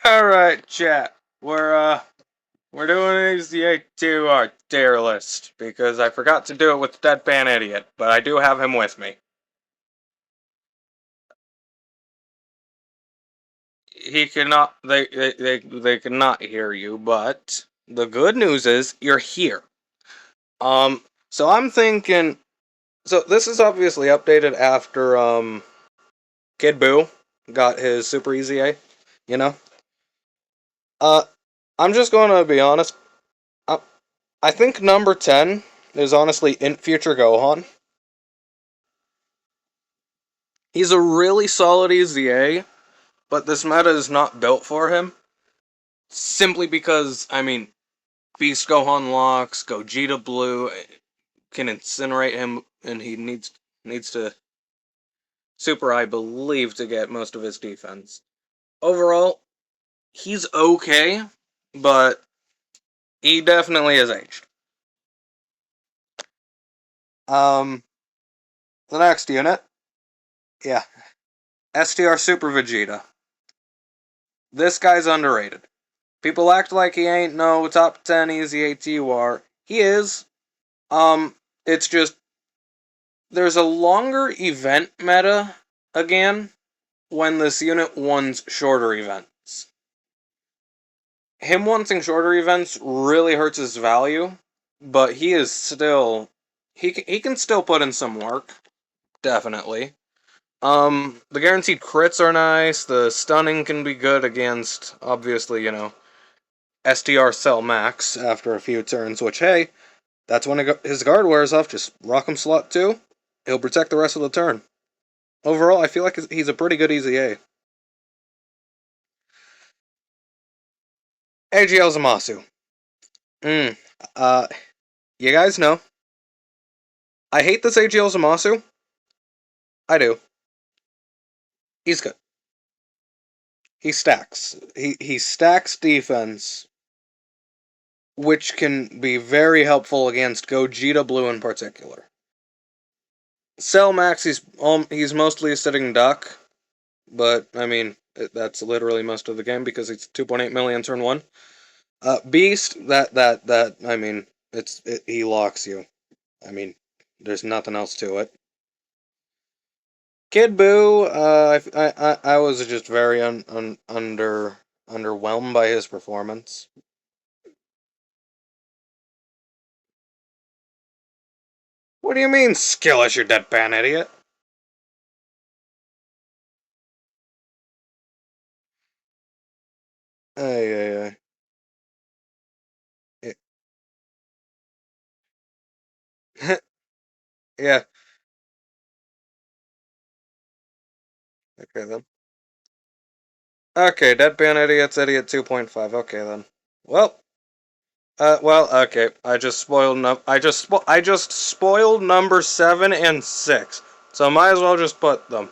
Alright, chat. We're doing AZA to our dare list because I forgot to do it with Deadpan Idiot, but I do have him with me. He cannot they cannot hear you, but the good news is you're here. So I'm thinking so this is obviously updated after Kid Boo got his Super Easy A, you know? Uh I'm just gonna be honest. I, I think number 10 is honestly in future Gohan. He's a really solid EZA, but this meta is not built for him. Simply because, I mean, Beast Gohan locks, Gogeta Blue can incinerate him, and he needs to Super, I believe, to get most of his defense. Overall, he's okay, but he definitely has aged. Um, the next unit, yeah, STR Super Vegeta. This guy's underrated. People act like he ain't no top 10 easy ATUR. He is. It's just there's a longer event meta again when this unit wants shorter events. Him wanting shorter events really hurts his value, but he is still he can still put in some work, definitely. The guaranteed crits are nice. The stunning can be good against, obviously, STR Cell Max after a few turns, which, hey, that's when his guard wears off. Just rock him slot 2. He'll protect the rest of the turn. Overall, I feel like he's a pretty good EZA. AGL Zamasu. Mm, uh, you guys know. I hate this AGL Zamasu. I do. He's good. He stacks. He stacks defense, which can be very helpful against Gogeta Blue in particular. Cell Max, he's mostly a sitting duck, but I mean that's literally most of the game because it's 2.8 million turn 1. Beast, that I mean, he locks you. I mean, there's nothing else to it. Kid Boo, I was just very underwhelmed by his performance. What do you mean, skillish, you deadpan idiot? Ay, ay, ay. Yeah, okay then. Okay, deadpan idiot's idiot 2.5. Okay then. Well, okay. I just spoiled number 7 and 6. So I might as well just put them.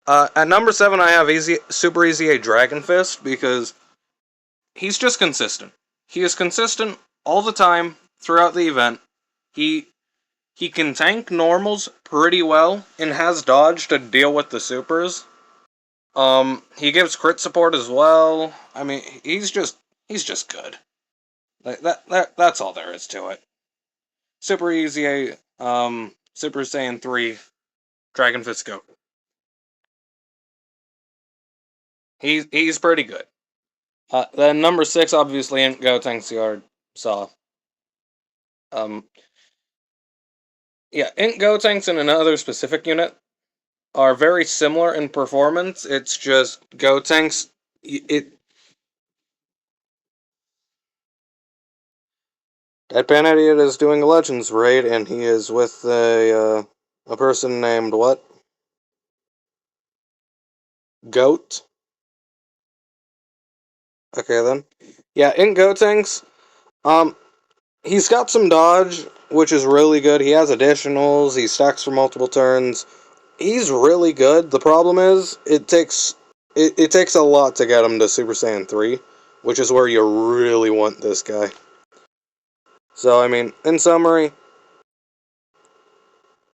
At number 7 I have Super Easy A Dragon Fist because he's just consistent. He is consistent all the time throughout the event. He he can tank normals pretty well and has dodge to deal with the supers. He gives crit support as well. I mean, he's just good. That's all there is to it. Super Easy, Super Saiyan 3, Dragon Fist Goku. He's pretty good. Then number 6, obviously, ain't Gotenks Yard Saw. Um, yeah, Int Gotenks and another specific unit are very similar in performance. It's just Gotenks. Deadpan Idiot is doing a Legends raid, and he is with a person named what? Goat. Okay then. Yeah, in Gotenks, um, he's got some dodge, which is really good. He has additionals. He stacks for multiple turns. He's really good. The problem is, it takes a lot to get him to Super Saiyan 3, which is where you really want this guy. So, I mean, in summary,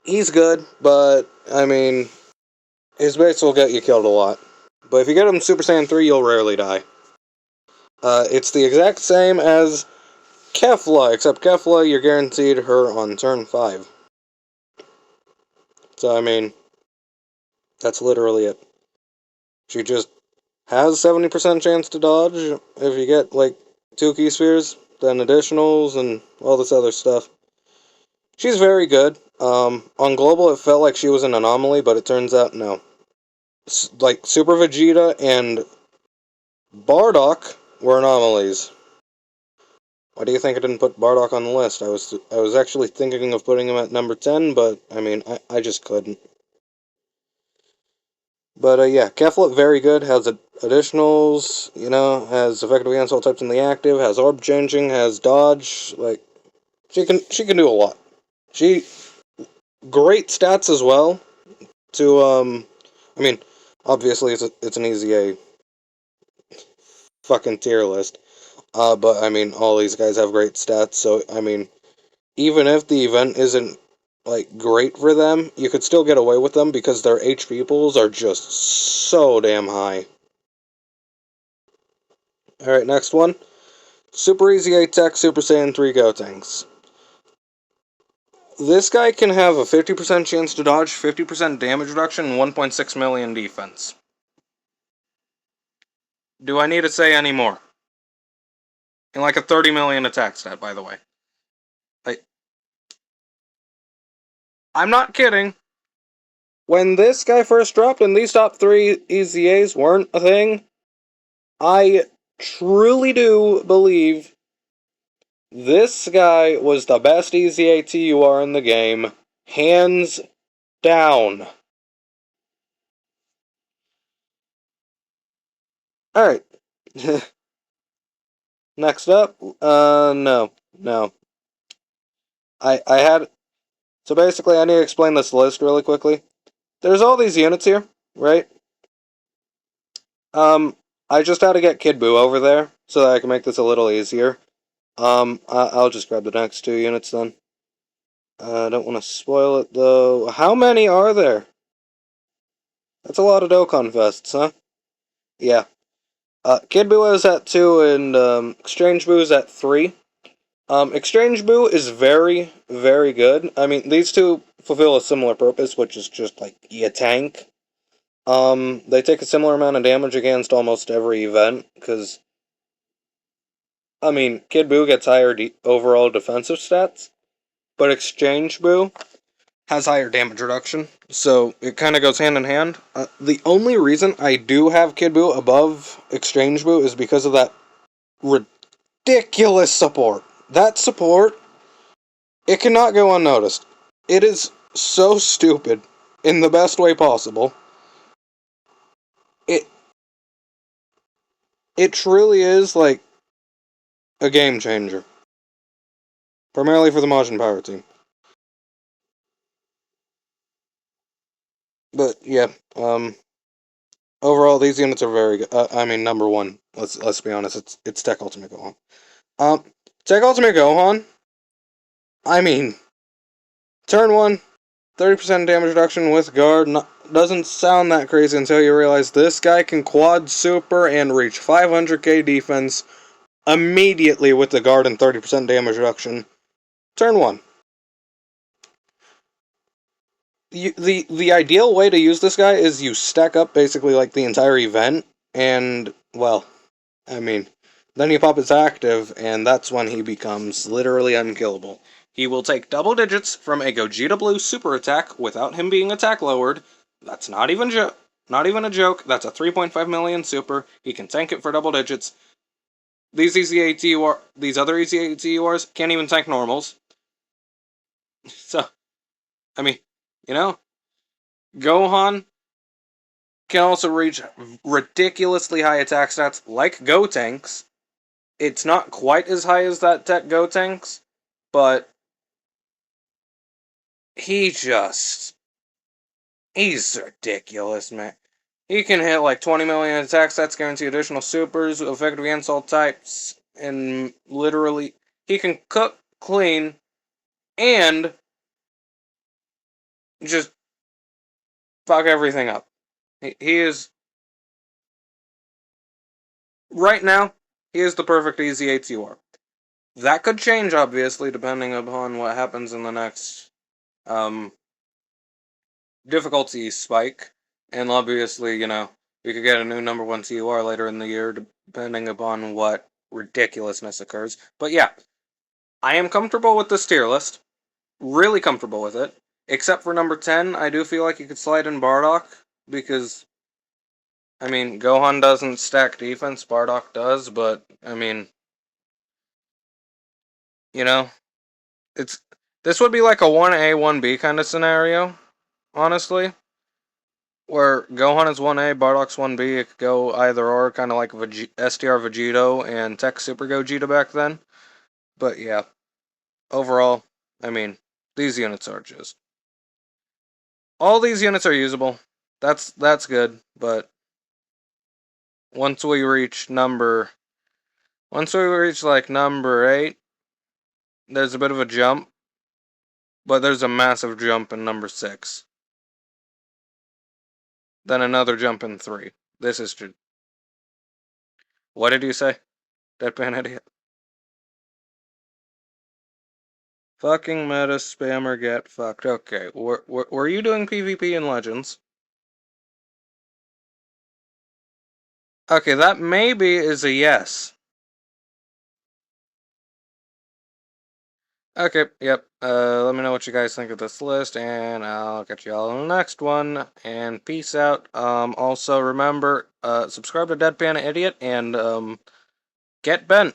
he's good, but, I mean, his base will get you killed a lot. but if you get him Super Saiyan 3, you'll rarely die. It's the exact same as Kefla, except Kefla, you're guaranteed her on turn 5. So, I mean, that's literally it. She just has 70% chance to dodge if you get, like, 2 key spheres, then additionals, and all this other stuff. She's very good. On Global, it felt like she was an anomaly, but it turns out no. Like, Super Vegeta and Bardock were anomalies. Why do you think I didn't put Bardock on the list? I was actually thinking of putting him at number 10, but, I mean, I just couldn't. But, yeah, Kefla, very good, has additionals, you know, has effective cancel types in the active, has orb changing, has dodge, like, she can do a lot. She, great stats as well, to, I mean, obviously it's an easy A fucking tier list, but, I mean, all these guys have great stats, so, I mean, even if the event isn't, like, great for them, you could still get away with them because their HP pools are just so damn high. Alright, next one. Super Easy 8 Tech Super Saiyan 3 Gotenks. This guy can have a 50% chance to dodge, 50% damage reduction, and 1.6 million defense. Do I need to say any more? And like a 30 million attack stat, by the way. I'm not kidding. When this guy first dropped and these top 3 EZAs weren't a thing, I truly do believe this guy was the best EZA TUR in the game, hands down. Alright. Next up, no. I had, so basically I need to explain this list really quickly. There's all these units here, right? I just had to get Kid Buu over there, so that I can make this a little easier. I'll just grab the next 2 units then. I don't want to spoil it, though. How many are there? That's a lot of Dokkan Fests, huh? Yeah. Kid Buu is at 2, and, Exchange Buu is at 3. Exchange Buu is very, very good. I mean, these two fulfill a similar purpose, which is just, like, you tank. They take a similar amount of damage against almost every event, because, I mean, Kid Buu gets higher overall defensive stats, but Exchange Buu has higher damage reduction, so it kind of goes hand in hand. The only reason I do have Kid Buu above Exchange Buu is because of that ridiculous support. That support, it cannot go unnoticed. It is so stupid in the best way possible. It it truly is like a game changer. Primarily for the Majin Power team. But yeah, overall these units are very good. I mean, number 1, let's be honest, it's Tech Ultimate Gohan. Um Tech Ultimate Gohan, I mean, turn 1, 30% damage reduction with guard. Doesn't sound that crazy until you realize this guy can quad super and reach 500k defense immediately with the guard and 30% damage reduction. Turn 1. The ideal way to use this guy is you stack up basically like the entire event, and, well, I mean, then you pop his active, and that's when he becomes literally unkillable. He will take double digits from a Gogeta Blue super attack without him being attack lowered. That's not even a joke. That's a 3.5 million super. He can tank it for double digits. These these other EZA can't even tank normals. So, I mean, you know, Gohan can also reach ridiculously high attack stats like Gotenks. It's not quite as high as that Tech Gotenks, but he's ridiculous, man. He can hit like 20 million attack stats, guarantee additional supers, effective against all types, and literally, he can cook, clean, and just fuck everything up. He is Right now, he is the perfect Easy 8 UR. That could change, obviously, depending upon what happens in the next um, difficulty spike. And obviously, we could get a new number 1 CUR later in the year, depending upon what ridiculousness occurs. But yeah, I am comfortable with this tier list. Really comfortable with it. Except for number 10, I do feel like you could slide in Bardock, because, I mean, Gohan doesn't stack defense, Bardock does, but, I mean, you know, it's this would be like a 1A, 1B kind of scenario, honestly. Where Gohan is 1A, Bardock's 1B, it could go either or, kind of like STR Vegito and Tech Super Gogeta back then. But yeah, overall, I mean, these units are just... all these units are usable. That's good, but once we reach like number 8, there's a bit of a jump, but there's a massive jump in number 6. Then another jump in 3. This is just... what did you say? Deadpan idiot. Fucking meta spammer get fucked. Okay, were you doing PvP in Legends? Okay, that maybe is a yes. Okay, yep. Let me know what you guys think of this list, and I'll catch you all in the next one. And peace out. Also remember, subscribe to Deadpan Idiot and get bent.